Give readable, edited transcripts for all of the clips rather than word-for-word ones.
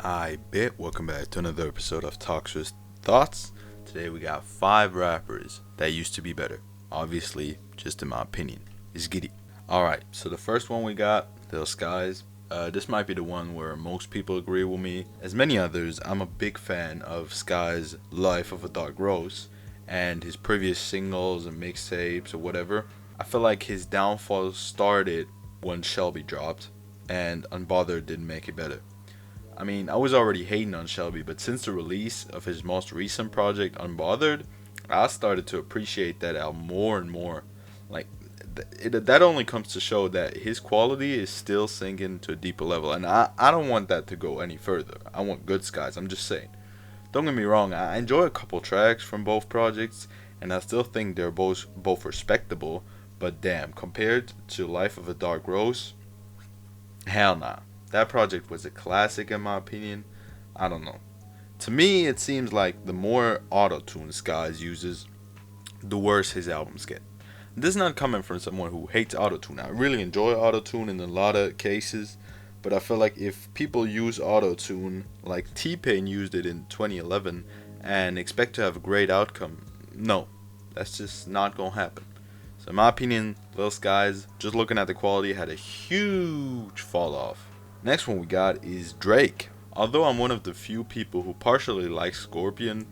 Aight Bet, welcome back to another episode of Toxiris Thoughts. Today we got 5 rappers that used to be better. Obviously, just in my opinion. It's giddy. Alright, so the first one we got, Lil Skies. This might be the one where most people agree with me. As many others, I'm a big fan of Sky's Life of a Dark Rose and his previous singles and mixtapes or whatever. I feel like his downfall started when Shelby dropped, and Unbothered didn't make it better. I mean, I was already hating on Shelby, but since the release of his most recent project, Unbothered, I started to appreciate that album more and more. Like, that only comes to show that his quality is still sinking to a deeper level, and I don't want that to go any further. I want good skies, I'm just saying. Don't get me wrong, I enjoy a couple tracks from both projects, and I still think they're both respectable, but damn, compared to Life of a Dark Rose, hell nah. That project was a classic in my opinion. I don't know. To me, it seems like the more auto-tune Skies uses, the worse his albums get. This is not coming from someone who hates auto-tune. I really enjoy auto-tune in a lot of cases, but I feel like if people use auto-tune like T-Pain used it in 2011 and expect to have a great outcome, no, that's just not gonna happen. So in my opinion, Lil Skies, just looking at the quality, had a huge fall off. Next one we got is Drake. Although I'm one of the few people who partially like Scorpion,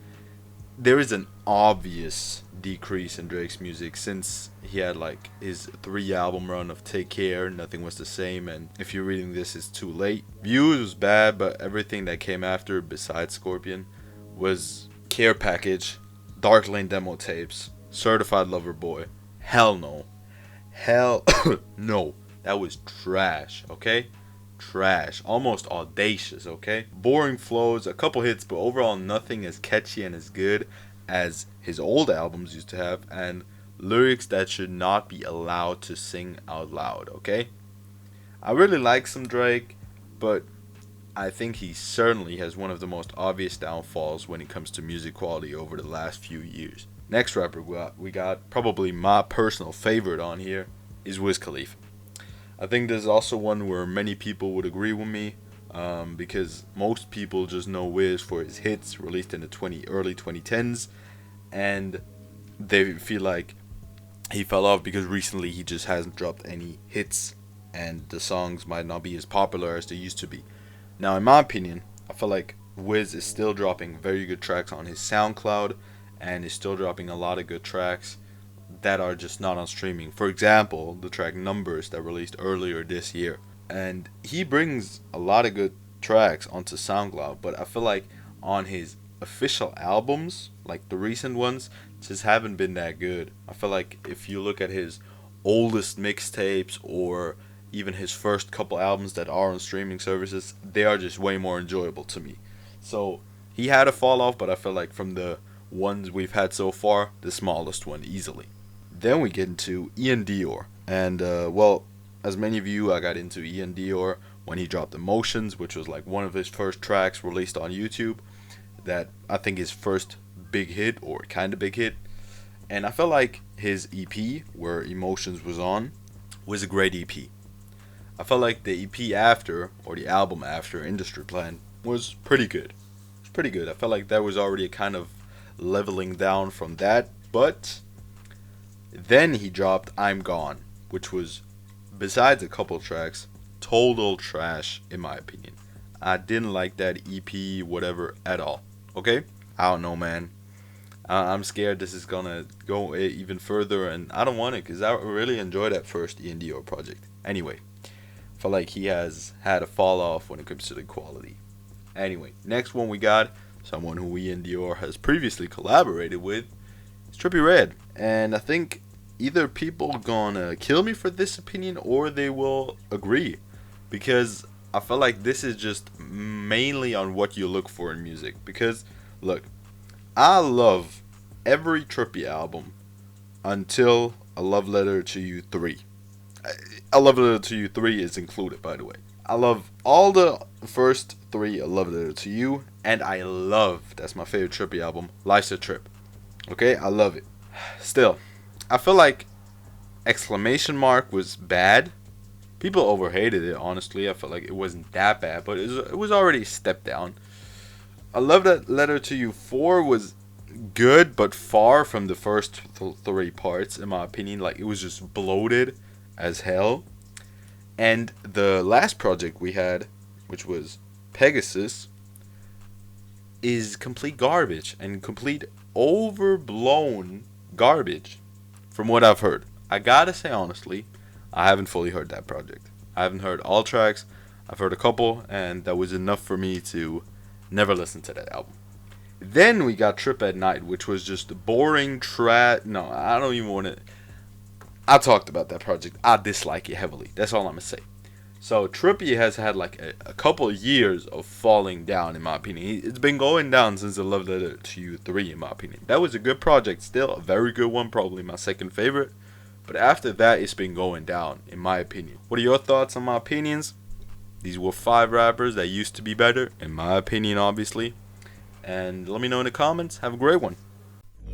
there is an obvious decrease in Drake's music since he had like his 3 album run of Take Care, Nothing Was the Same, and if you're reading this, it's too late. Views was bad, but everything that came after besides Scorpion was Care Package, Dark Lane demo tapes, Certified Lover Boy. Hell no. Hell no. That was trash, okay? Trash, almost audacious, okay? Boring flows, a couple hits, but overall nothing as catchy and as good as his old albums used to have, and lyrics that should not be allowed to sing out loud, okay? I really like some Drake, but I think he certainly has one of the most obvious downfalls when it comes to music quality over the last few years. Next rapper we got probably my personal favorite on here, is Wiz Khalifa. I think there's also one where many people would agree with me, because most people just know Wiz for his hits released in the early 2010s, and they feel like he fell off because recently he just hasn't dropped any hits, and the songs might not be as popular as they used to be. Now, in my opinion, I feel like Wiz is still dropping very good tracks on his SoundCloud, and is still dropping a lot of good tracks that are just not on streaming. For example, the track Numbers that released earlier this year. And he brings a lot of good tracks onto SoundCloud, but I feel like on his official albums, like the recent ones, just haven't been that good. I feel like if you look at his oldest mixtapes or even his first couple albums that are on streaming services, they are just way more enjoyable to me. So he had a fall off, but I feel like from the ones we've had so far, the smallest one easily. Then we get into Ian Dior, and well, as many of you, I got into Ian Dior when he dropped Emotions, which was like one of his first tracks released on YouTube, that I think his first big hit, or kind of big hit. And I felt like his EP, where Emotions was on, was a great EP. I felt like the EP after, or the album after, Industry Plan, was pretty good. It was pretty good. I felt like that was already a kind of leveling down from that, but then he dropped I'm Gone, which was, besides a couple tracks, total trash in my opinion. I didn't like that EP, whatever, at all. Okay? I don't know, man. I'm scared this is gonna go even further, and I don't want it because I really enjoyed that first Ian Dior project. Anyway, I feel like he has had a fall off when it comes to the quality. Anyway, next one we got someone who Ian Dior has previously collaborated with. It's Trippy Red, and I think either people gonna kill me for this opinion or they will agree, because I feel like this is just mainly on what you look for in music. Because look, I love every Trippy album until A Love Letter to You 3. A Love Letter to You 3 is included, by the way. I love all the first 3 A Love Letter to You, and I love, that's my favorite Trippy album, Life's a Trip. Okay, I love it. Still, I feel like Exclamation Mark was bad, People overhated it, honestly. I felt like it wasn't that bad, but it was already a step down. I Love That Letter to You 4 was good, but far from the first three parts, in my opinion. Like, it was just bloated as hell. And the last project we had, which was Pegasus, is complete garbage and complete overblown garbage from what I've heard. I gotta say, honestly, I haven't fully heard that project. I haven't heard all tracks. I've heard a couple, and that was enough for me to never listen to that album. Then we got Trip at Night, which was just boring trash. No, I don't even want to. I talked about that project. I dislike it heavily. That's all I'm gonna say. So Trippy has had like a couple of years of falling down, in my opinion. It's been going down since the Love Letter to You 3, in my opinion. That was a good project, still a very good one, probably my second favorite. But after that, it's been going down, in my opinion. What are your thoughts on my opinions? These were 5 rappers that used to be better, in my opinion, obviously. And let me know in the comments. Have a great one.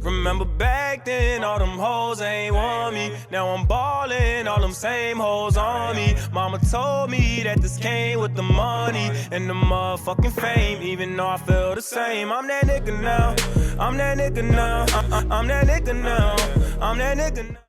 Remember back then, all them hoes ain't want me. Now I'm ballin', all them same hoes on me. Mama told me that this came with the money and the motherfucking fame, even though I feel the same. I'm that nigga now. I'm that nigga now. I'm that nigga now. I'm that nigga now.